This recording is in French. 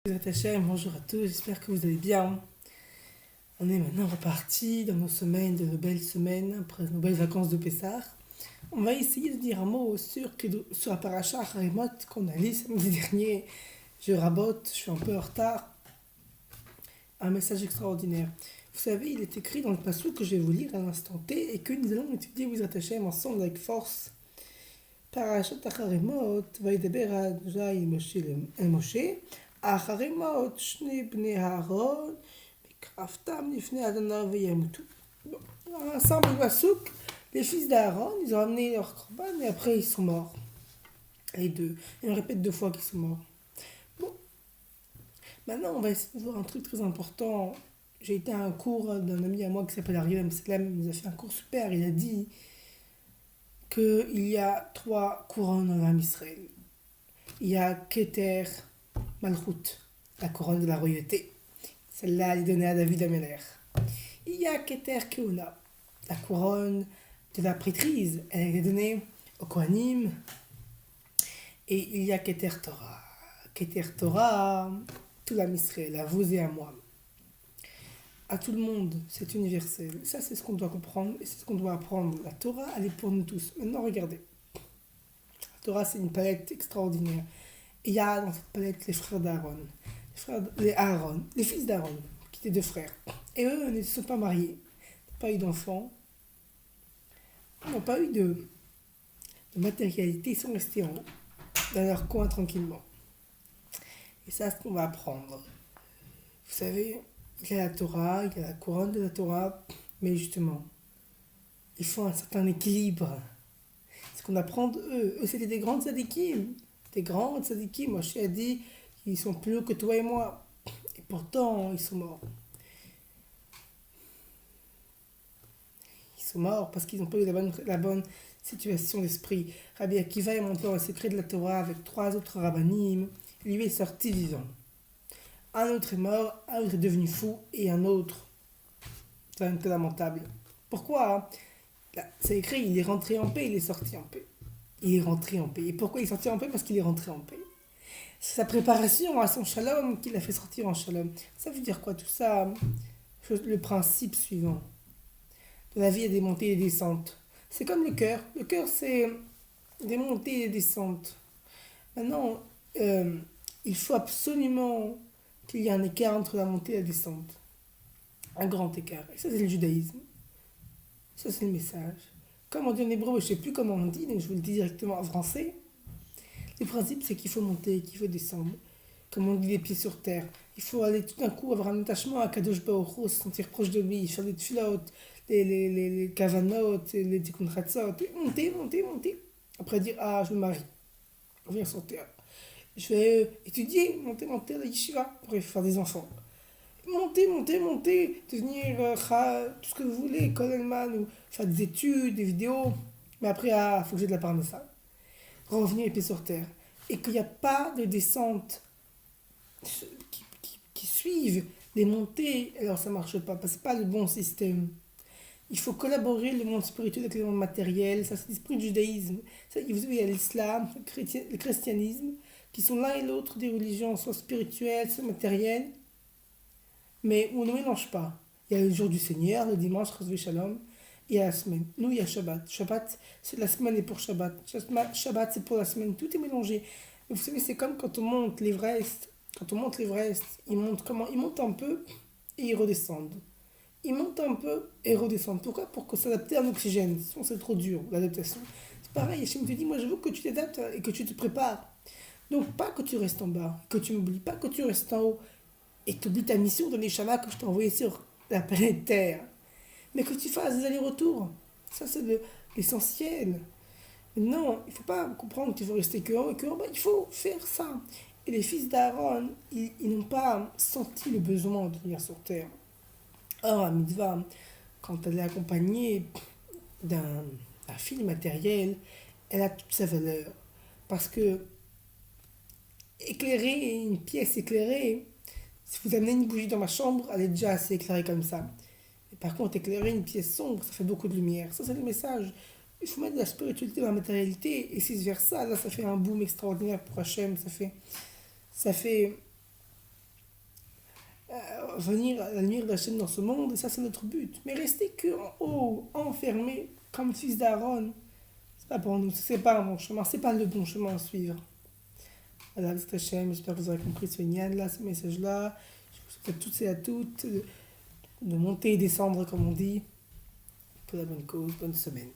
Hachem, bonjour à tous, j'espère que vous allez bien. On est maintenant reparti dans nos semaines, de nos belles semaines, après nos belles vacances de Pessah. On va essayer de dire un mot sur la paracha Haremot qu'on a lu samedi dernier. Je rabote, je suis un peu en retard. Un message extraordinaire. Vous savez, il est écrit dans le passage que je vais vous lire à l'instant T et que nous allons étudier Bezrat Hashem ensemble avec force. Parashat Haremot, Vaidaber Adonai el Moshe, Haremot, Shne Bnei Aaron, Kraftam Lifnei Adonai Veyamutu. Bon, ensemble, le Passouk, les fils d'Aaron, ils ont amené leur corban et après ils sont morts. Les deux. Et on répète 2 fois qu'ils sont morts. Bon, maintenant on va essayer de voir un truc très important. J'ai été à un cours d'un ami à moi qui s'appelle Ariel Amselem, il nous a fait un cours super, il a dit qu'il y a 3 couronnes en Am Israël. Il y a Keter Malchut, la couronne de la royauté. Celle-là, elle est donnée à David Ameler. Il y a Keter Keuna, la couronne de la prêtrise. Elle est donnée aux Kohanim. Et il y a Keter Torah. Keter Torah, tout l'Am Israël, à vous et à moi. À tout le monde, c'est universel. Ça, c'est ce qu'on doit comprendre et c'est ce qu'on doit apprendre. La Torah, elle est pour nous tous. Maintenant, regardez. La Torah, c'est une palette extraordinaire. Et il y a dans cette palette les frères d'Aaron, les fils d'Aaron, qui étaient 2 frères. Et eux ne se sont pas mariés, n'ont pas eu d'enfants, n'ont pas eu de matérialité, ils sont restés en haut, dans leur coin tranquillement. Et ça, c'est ce qu'on va apprendre. Vous savez, il y a la Torah, il y a la couronne de la Torah, mais justement, il faut un certain équilibre. C'est ce qu'on apprend d'eux. Eux, c'était des grandes tzadikim. Des grands tzadikim. Moshe a dit qu'ils sont plus hauts que toi et moi. Et pourtant, ils sont morts. Ils sont morts parce qu'ils n'ont pas eu la bonne situation d'esprit. Rabbi Akiva est monté dans le secret de la Torah avec 3 autres rabbanim. Lui est sorti vivant. Un autre est mort, un autre est devenu fou, et un autre, c'est un peu lamentable. Pourquoi? Là, c'est écrit, il est rentré en paix, il est sorti en paix. Il est rentré en paix. Et pourquoi il est sorti en paix? Parce qu'il est rentré en paix. C'est sa préparation à son shalom qui l'a fait sortir en shalom. Ça veut dire quoi tout ça? Le principe suivant. De la vie, il y a des montées et des descentes. C'est comme le cœur. Le cœur, c'est des montées et des descentes. Maintenant, il faut absolument qu'il y ait un écart entre la montée et la descente. Un grand écart. Et ça, c'est le judaïsme. Ça, c'est le message. Comme on dit en hébreu, je ne sais plus comment on dit, donc je vous le dis directement en français. Le principe, c'est qu'il faut monter, qu'il faut descendre. Comme on dit, les pieds sur terre. Il faut aller tout d'un coup avoir un attachement à Kadosh Baruch Hu, se sentir proche de lui, faire des tfilot, les kavanot, les tikkun chatzot, monter. Après dire, ah, je me marie. Revenir sur terre. Je vais étudier, monter à la yeshiva pour faire des enfants. Monter, devenir tout ce que vous voulez, Kodelman, ou faire des études, des vidéos. Mais après, il faut que j'ai de la parnassa. Revenir les pieds sur terre. Et qu'il n'y a pas de descente qui suivent les montées, alors ça ne marche pas, parce que ce n'est pas le bon système. Il faut collaborer le monde spirituel avec le monde matériel, ça c'est l'esprit du judaïsme. Ça, vous savez, il y a l'islam, le christianisme, qui sont l'un et l'autre des religions, soit spirituelles, soit matérielles, mais on ne mélange pas. Il y a le jour du Seigneur, le dimanche, Chazvé Shalom, et il y a la semaine. Nous, il y a Shabbat. Shabbat, c'est la semaine est pour Shabbat. Shabbat, c'est pour la semaine. Tout est mélangé. Et vous savez, c'est comme quand on monte l'Everest. Quand on monte l'Everest, ils montent comment? Ils montent un peu et ils redescendent. Ils montent un peu et redescendent. Pourquoi? Pour s'adapter à l'oxygène. Sinon, c'est trop dur, l'adaptation. C'est pareil, Hachem te dit, moi, je veux que tu t'adaptes et que tu te prépares. Donc, pas que tu restes en bas, que tu m'oublies, pas que tu restes en haut et que tu oublies ta mission de l'Eshama que je t'ai envoyé sur la planète Terre. Mais que tu fasses des allers-retours. Ça, c'est l'essentiel. Non, il ne faut pas comprendre qu'il faut rester que en haut et que en bas. Il faut faire ça. Et les fils d'Aaron, ils n'ont pas senti le besoin de venir sur Terre. Or, la mitzvah, quand elle est accompagnée d'un fil matériel, elle a toute sa valeur. Parce que éclairer une pièce éclairée, si vous amenez une bougie dans ma chambre, elle est déjà assez éclairée comme ça. Et par contre, éclairer une pièce sombre, ça fait beaucoup de lumière. Ça, c'est le message. Il faut mettre de la spiritualité dans la matérialité, et vice versa. Là, ça fait un boom extraordinaire pour Hachem. Ça fait venir à la lumière d'Hachem dans ce monde, et ça c'est notre but. Mais rester que en haut, enfermé, comme fils d'Aaron, c'est pas pour nous, c'est pas un bon chemin, c'est pas le bon chemin à suivre. Voilà, c'est Hachem, j'espère que vous aurez compris ce là, ce message-là. Je vous souhaite à toutes et à toutes de monter et descendre, comme on dit, pour la bonne cause, bonne semaine.